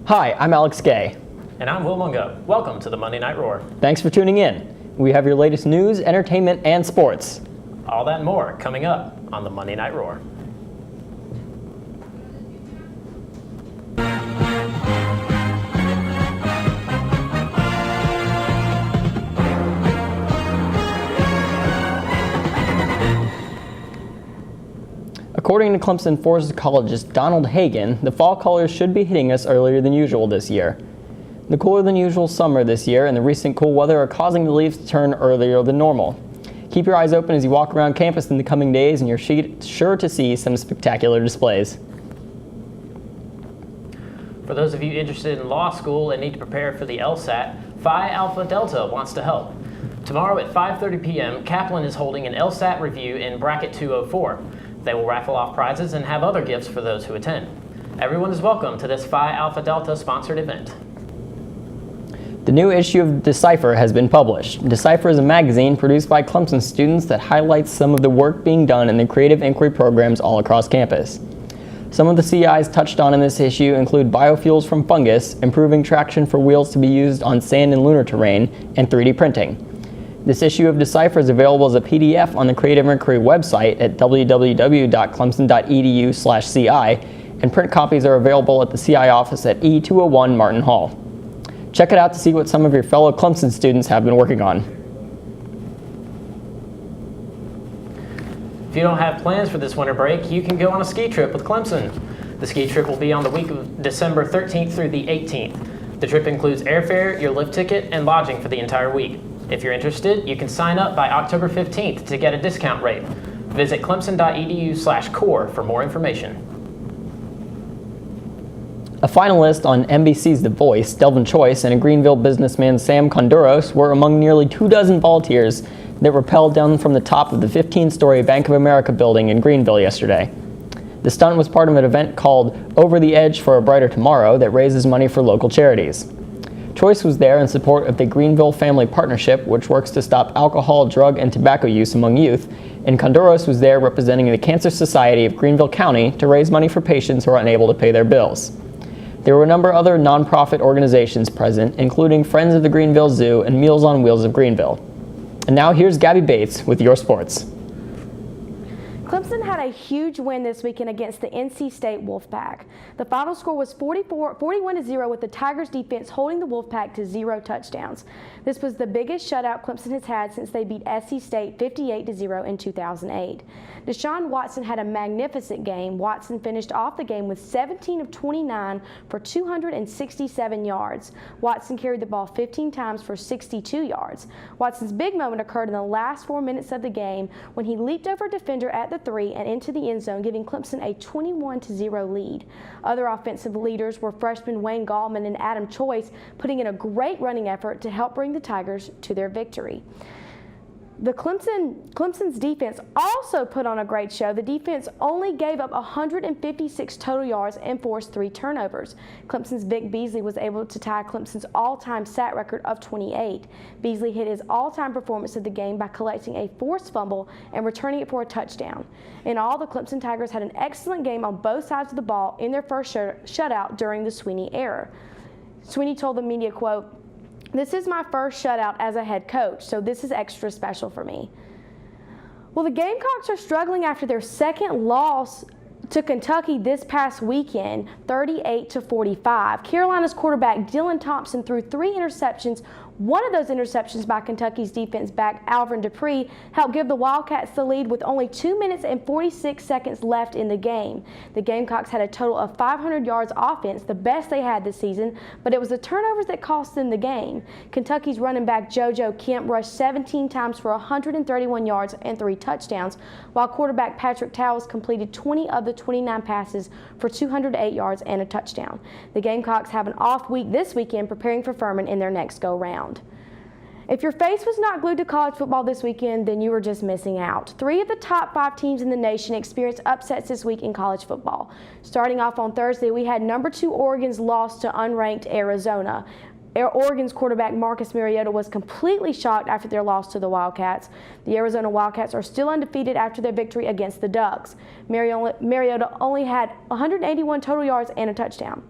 Hi, I'm Alex Gay. And I'm Mungo. Welcome to the Monday Night Roar. Thanks for tuning in. We have your latest news, entertainment, and sports. All that and more coming up on the Monday Night Roar. According to Clemson physicologist Donald Hagen, the fall colors should be hitting us earlier than usual this year. The cooler than usual summer this year and the recent cool weather are causing the leaves to turn earlier than normal. Keep your eyes open as you walk around campus in the coming days, and you're sure to see some spectacular displays. For those of you interested in law school and need to prepare for the LSAT, Phi Alpha Delta wants to help. Tomorrow at 5:30 p.m., Kaplan is holding an LSAT review in bracket 204. They will raffle off prizes and have other gifts for those who attend. Everyone is welcome to this Phi Alpha Delta sponsored event. The new issue of Decipher has been published. Decipher is a magazine produced by Clemson students that highlights some of the work being done in the creative inquiry programs all across campus. Some of the CIs touched on in this issue include biofuels from fungus, improving traction for wheels to be used on sand and lunar terrain, and 3D printing. This issue of Decipher is available as a PDF on the Creative Inquiry website at www.clemson.edu/CI, and print copies are available at the CI office at E201 Martin Hall. Check it out to see what some of your fellow Clemson students have been working on. If you don't have plans for this winter break, you can go on a ski trip with Clemson. The ski trip will be on the week of December 13th through the 18th. The trip includes airfare, your lift ticket, and lodging for the entire week. If you're interested, you can sign up by October 15th to get a discount rate. Visit clemson.edu/core for more information. A finalist on NBC's The Voice, Delvin Choice, and a Greenville businessman, Sam Konduros, were among nearly 24 volunteers that rappelled down from the top of the 15-story Bank of America building in Greenville yesterday. The stunt was part of an event called Over the Edge for a Brighter Tomorrow that raises money for local charities. Choice was there in support of the Greenville Family Partnership, which works to stop alcohol, drug, and tobacco use among youth, and Konduros was there representing the Cancer Society of Greenville County to raise money for patients who are unable to pay their bills. There were a number of other nonprofit organizations present, including Friends of the Greenville Zoo and Meals on Wheels of Greenville. And now here's Gabby Bates with your sports. Clemson had a huge win this weekend against the NC State Wolfpack. The final score was 41-0 with the Tigers defense holding the Wolfpack to 0 touchdowns. This was the biggest shutout Clemson has had since they beat SC State 58-0 in 2008. Deshaun Watson had a magnificent game. Watson finished off the game with 17 of 29 for 267 yards. Watson carried the ball 15 times for 62 yards. Watson's big moment occurred in the last 4 minutes of the game when he leaped over a defender at the 3 and into the end zone, giving Clemson a 21-0 lead. Other offensive leaders were freshmen Wayne Gallman and Adam Choice, putting in a great running effort to help bring the Tigers to their victory. Clemson's defense also put on a great show. The defense only gave up 156 total yards and forced 3 turnovers. Clemson's Vic Beasley was able to tie Clemson's all-time sack record of 28. Beasley hit his all-time performance of the game by collecting a forced fumble and returning it for a touchdown. In all, the Clemson Tigers had an excellent game on both sides of the ball in their first shutout during the Sweeney era. Sweeney told the media, quote, "This is my first shutout as a head coach, so this is extra special for me." Well, the Gamecocks are struggling after their second loss to Kentucky this past weekend, 38-45. Carolina's quarterback Dylan Thompson threw 3 interceptions. One of those interceptions by Kentucky's defense back Alvin Dupree helped give the Wildcats the lead with only 2 minutes and 46 seconds left in the game. The Gamecocks had a total of 500 yards offense, the best they had this season, but it was the turnovers that cost them the game. Kentucky's running back JoJo Kemp rushed 17 times for 131 yards and 3 touchdowns, while quarterback Patrick Towles completed 20 of the 29 passes for 208 yards and a touchdown. The Gamecocks have an off week this weekend preparing for Furman in their next go-round. If your face was not glued to college football this weekend, then you were just missing out. 3 of the top 5 teams in the nation experienced upsets this week in college football. Starting off on Thursday, we had number 2 Oregon's loss to unranked Arizona. Oregon's quarterback Marcus Mariota was completely shocked after their loss to the Wildcats. The Arizona Wildcats are still undefeated after their victory against the Ducks. Mariota only had 181 total yards and a touchdown.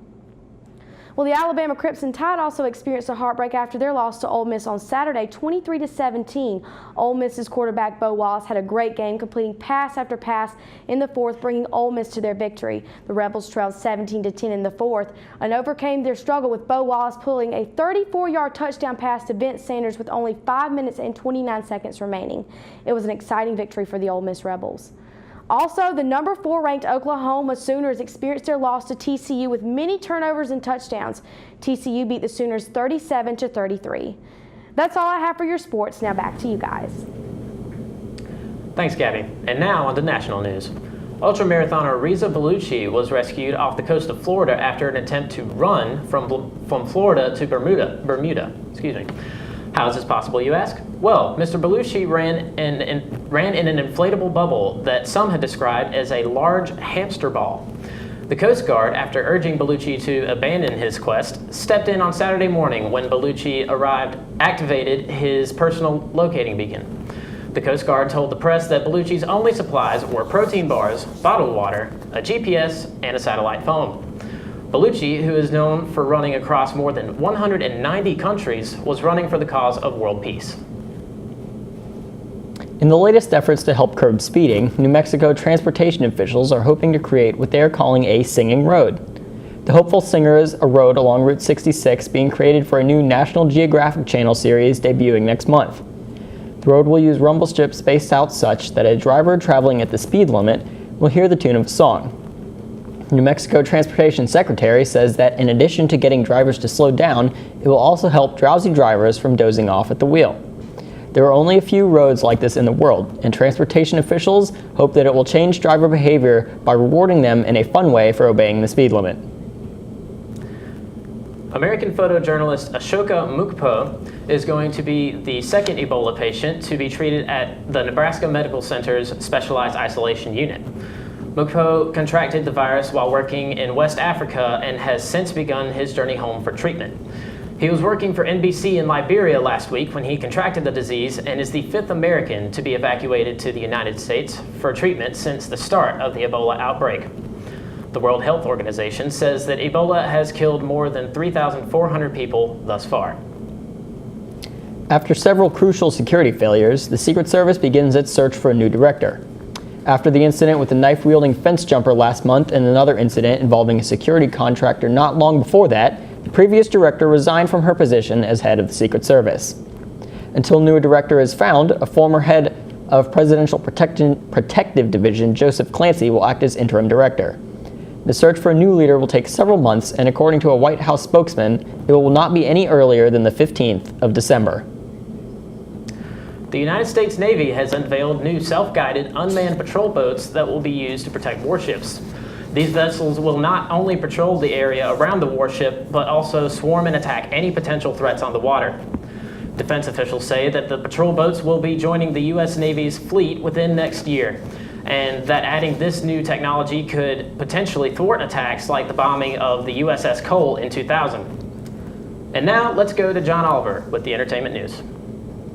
Well, the Alabama Crimson Tide also experienced a heartbreak after their loss to Ole Miss on Saturday, 23-17. Ole Miss's quarterback Bo Wallace had a great game, completing pass after pass in the fourth, bringing Ole Miss to their victory. The Rebels trailed 17-10 in the fourth and overcame their struggle with Bo Wallace pulling a 34-yard touchdown pass to Vince Sanders with only 5 minutes and 29 seconds remaining. It was an exciting victory for the Ole Miss Rebels. Also, the number 4 ranked Oklahoma Sooners experienced their loss to TCU with many turnovers and touchdowns. TCU beat the Sooners 37-33. That's all I have for your sports. Now back to you guys. Thanks, Gabby. And now on to national news. Ultramarathoner Reza Bellucci was rescued off the coast of Florida after an attempt to run from Florida to Bermuda. How is this possible, you ask? Well, Mr. Bellucci ran in an inflatable bubble that some had described as a large hamster ball. The Coast Guard, after urging Bellucci to abandon his quest, stepped in on Saturday morning when Bellucci activated his personal locating beacon. The Coast Guard told the press that Bellucci's only supplies were protein bars, bottled water, a GPS, and a satellite phone. Bellucci, who is known for running across more than 190 countries, was running for the cause of world peace. In the latest efforts to help curb speeding, New Mexico transportation officials are hoping to create what they are calling a singing road. The Hopeful Singer is a road along Route 66 being created for a new National Geographic Channel series debuting next month. The road will use rumble strips spaced out such that a driver traveling at the speed limit will hear the tune of a song. New Mexico Transportation Secretary says that in addition to getting drivers to slow down, it will also help drowsy drivers from dozing off at the wheel. There are only a few roads like this in the world, and transportation officials hope that it will change driver behavior by rewarding them in a fun way for obeying the speed limit. American photojournalist Ashoka Mukpo is going to be the second Ebola patient to be treated at the Nebraska Medical Center's Specialized Isolation Unit. Mukpo contracted the virus while working in West Africa and has since begun his journey home for treatment. He was working for NBC in Liberia last week when he contracted the disease and is the 5th American to be evacuated to the United States for treatment since the start of the Ebola outbreak. The World Health Organization says that Ebola has killed more than 3,400 people thus far. After several crucial security failures, the Secret Service begins its search for a new director. After the incident with the knife-wielding fence jumper last month and another incident involving a security contractor not long before that, the previous director resigned from her position as head of the Secret Service. Until new director is found, a former head of Presidential Protective Division, Joseph Clancy, will act as interim director. The search for a new leader will take several months, and according to a White House spokesman, it will not be any earlier than the 15th of December. The United States Navy has unveiled new self-guided unmanned patrol boats that will be used to protect warships. These vessels will not only patrol the area around the warship, but also swarm and attack any potential threats on the water. Defense officials say that the patrol boats will be joining the U.S. Navy's fleet within next year, and that adding this new technology could potentially thwart attacks like the bombing of the USS Cole in 2000. And now let's go to John Oliver with the entertainment news.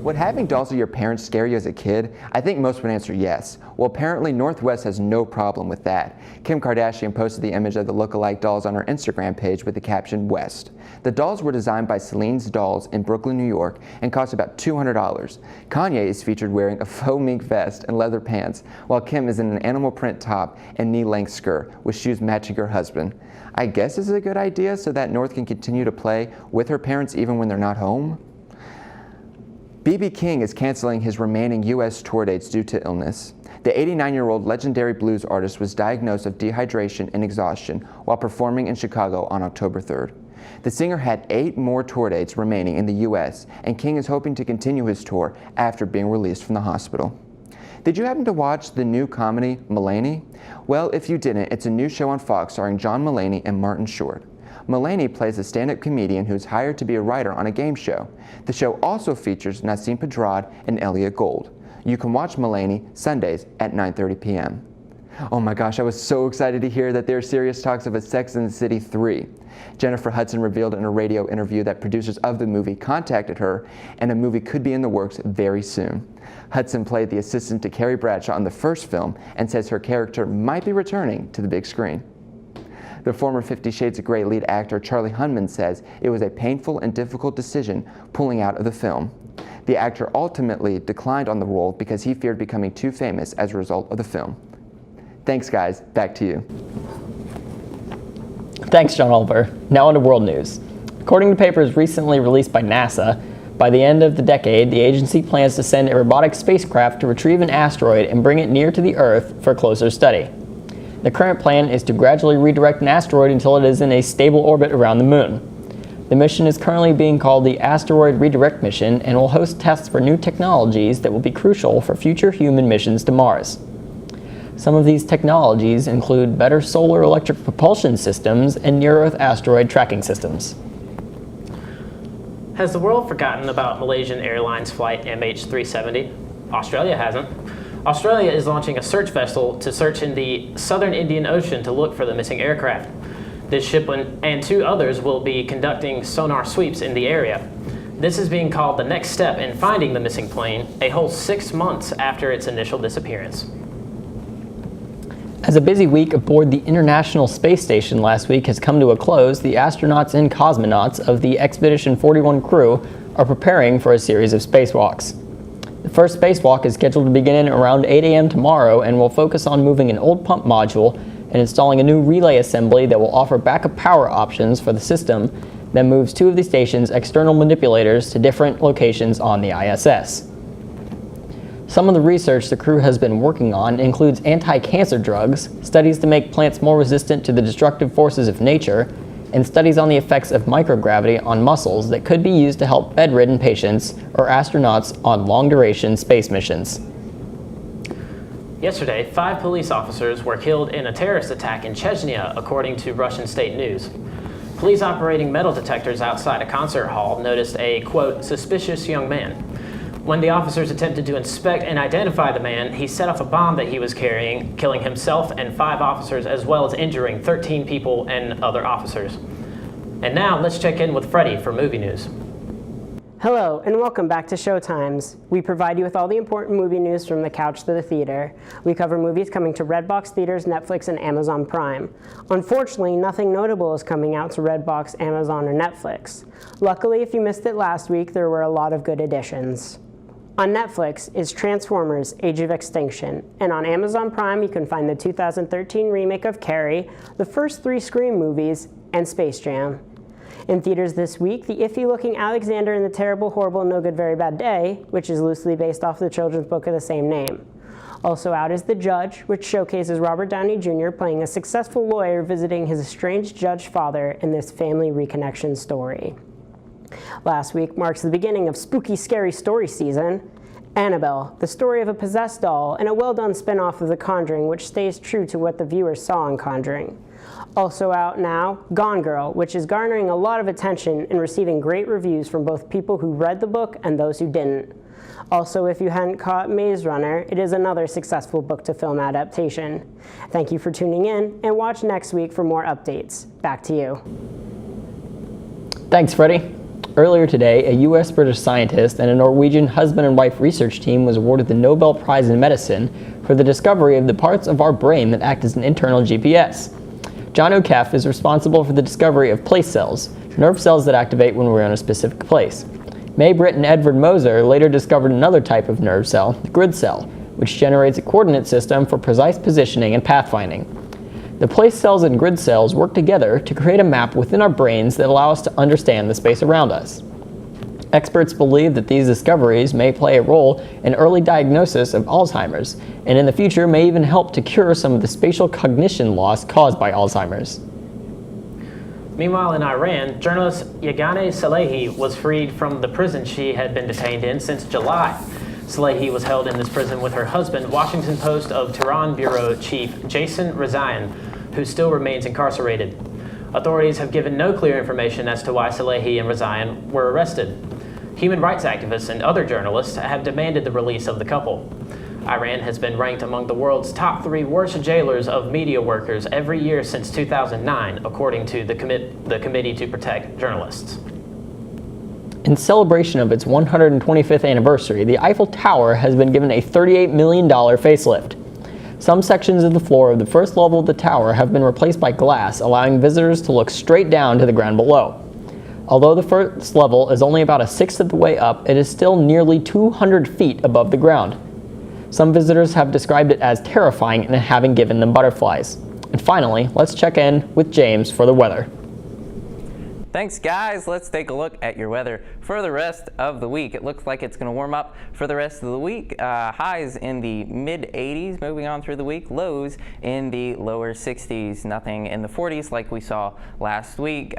Would having dolls of your parents scare you as a kid? I think most would answer yes. Well, apparently Northwest has no problem with that. Kim Kardashian posted the image of the look-alike dolls on her Instagram page with the caption, West. The dolls were designed by Celine's Dolls in Brooklyn, New York, and cost about $200. Kanye is featured wearing a faux mink vest and leather pants, while Kim is in an animal print top and knee-length skirt, with shoes matching her husband. I guess this is a good idea so that North can continue to play with her parents even when they're not home? B.B. King is canceling his remaining U.S. tour dates due to illness. The 89-year-old legendary blues artist was diagnosed with dehydration and exhaustion while performing in Chicago on October 3rd. The singer had 8 more tour dates remaining in the U.S., and King is hoping to continue his tour after being released from the hospital. Did you happen to watch the new comedy, Mulaney? Well, if you didn't, it's a new show on Fox starring John Mulaney and Martin Short. Mulaney plays a stand-up comedian who's hired to be a writer on a game show. The show also features Nassim Pedrad and Elliot Gould. You can watch Mulaney Sundays at 9:30 p.m. Oh my gosh, I was so excited to hear that there are serious talks of a Sex and the City 3. Jennifer Hudson revealed in a radio interview that producers of the movie contacted her and a movie could be in the works very soon. Hudson played the assistant to Carrie Bradshaw in the first film and says her character might be returning to the big screen. The former 50 Shades of Grey lead actor Charlie Hunnam says it was a painful and difficult decision pulling out of the film. The actor ultimately declined on the role because he feared becoming too famous as a result of the film. Thanks, guys. Back to you. Thanks, John Oliver. Now on to world news. According to papers recently released by NASA, by the end of the decade, the agency plans to send a robotic spacecraft to retrieve an asteroid and bring it near to the Earth for closer study. The current plan is to gradually redirect an asteroid until it is in a stable orbit around the Moon. The mission is currently being called the Asteroid Redirect Mission and will host tests for new technologies that will be crucial for future human missions to Mars. Some of these technologies include better solar electric propulsion systems and near-Earth asteroid tracking systems. Has the world forgotten about Malaysian Airlines flight MH370? Australia hasn't. Australia is launching a search vessel to search in the southern Indian Ocean to look for the missing aircraft. This ship and 2 others will be conducting sonar sweeps in the area. This is being called the next step in finding the missing plane, a whole 6 months after its initial disappearance. As a busy week aboard the International Space Station last week has come to a close, the astronauts and cosmonauts of the Expedition 41 crew are preparing for a series of spacewalks. The first spacewalk is scheduled to begin around 8 a.m. tomorrow and will focus on moving an old pump module and installing a new relay assembly that will offer backup power options for the system that moves 2 of the station's external manipulators to different locations on the ISS. Some of the research the crew has been working on includes anti-cancer drugs, studies to make plants more resistant to the destructive forces of nature, and studies on the effects of microgravity on muscles that could be used to help bedridden patients or astronauts on long-duration space missions. Yesterday, 5 police officers were killed in a terrorist attack in Chechnya, according to Russian state news. Police operating metal detectors outside a concert hall noticed a, quote, suspicious young man. When the officers attempted to inspect and identify the man, he set off a bomb that he was carrying, killing himself and 5 officers, as well as injuring 13 people and other officers. And now, let's check in with Freddie for movie news. Hello, and welcome back to Showtimes. We provide you with all the important movie news from the couch to the theater. We cover movies coming to Redbox theaters, Netflix, and Amazon Prime. Unfortunately, nothing notable is coming out to Redbox, Amazon, or Netflix. Luckily, if you missed it last week, there were a lot of good additions. On Netflix is Transformers: Age of Extinction, and on Amazon Prime you can find the 2013 remake of Carrie, the first 3 Scream movies, and Space Jam. In theaters this week, the iffy-looking Alexander and the Terrible, Horrible, No Good, Very Bad Day, which is loosely based off the children's book of the same name. Also out is The Judge, which showcases Robert Downey Jr. playing a successful lawyer visiting his estranged judge father in this family reconnection story. Last week marks the beginning of spooky, scary story season. Annabelle, the story of a possessed doll, and a well-done spin-off of The Conjuring, which stays true to what the viewers saw in Conjuring. Also out now, Gone Girl, which is garnering a lot of attention and receiving great reviews from both people who read the book and those who didn't. Also, if you hadn't caught Maze Runner, it is another successful book-to-film adaptation. Thank you for tuning in, and watch next week for more updates. Back to you. Thanks, Freddie. Earlier today, a U.S.-British scientist and a Norwegian husband and wife research team was awarded the Nobel Prize in Medicine for the discovery of the parts of our brain that act as an internal GPS. John O'Keefe is responsible for the discovery of place cells, nerve cells that activate when we're in a specific place. May Britt and Edward Moser later discovered another type of nerve cell, the grid cell, which generates a coordinate system for precise positioning and pathfinding. The place cells and grid cells work together to create a map within our brains that allow us to understand the space around us. Experts believe that these discoveries may play a role in early diagnosis of Alzheimer's, and in the future may even help to cure some of the spatial cognition loss caused by Alzheimer's. Meanwhile, in Iran, journalist Yeganeh Salehi was freed from the prison she had been detained in since July. Salehi was held in this prison with her husband, Washington Post of Tehran bureau chief Jason Rezaian, who still remains incarcerated. Authorities have given no clear information as to why Salehi and Rezaian were arrested. Human rights activists and other journalists have demanded the release of the couple. Iran has been ranked among the world's top 3 worst jailers of media workers every year since 2009, according to the Committee to Protect Journalists. In celebration of its 125th anniversary, the Eiffel Tower has been given a $38 million facelift. Some sections of the floor of the first level of the tower have been replaced by glass, allowing visitors to look straight down to the ground below. Although the first level is only about a sixth of the way up, it is still nearly 200 feet above the ground. Some visitors have described it as terrifying and having given them butterflies. And finally, let's check in with James for the weather. Thanks, guys. Let's take a look at your weather for the rest of the week. It looks like it's going to warm up for the rest of the week. Highs in the mid-80s moving on through the week. Lows in the lower 60s. Nothing in the 40s like we saw last week.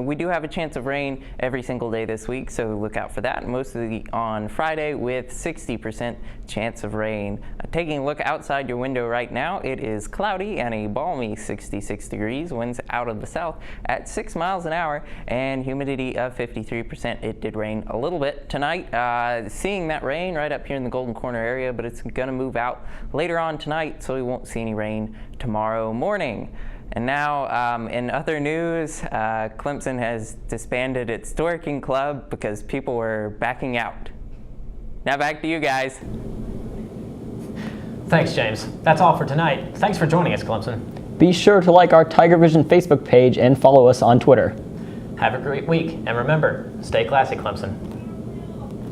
We do have a chance of rain every single day this week, so look out for that. Mostly on Friday with 60% chance of rain. Taking a look outside your window right now, it is cloudy and a balmy 66 degrees. Winds out of the south at 6 miles an hour. And humidity of 53%. It did rain a little bit tonight. Seeing that rain right up here in the Golden Corner area, but it's going to move out later on tonight, so we won't see any rain tomorrow morning. And now, in other news, Clemson has disbanded its twerking club because people were backing out. Now back to you guys. Thanks, James. That's all for tonight. Thanks for joining us, Clemson. Be sure to like our Tigervision Facebook page and follow us on Twitter. Have a great week, and remember, stay classy, Clemson.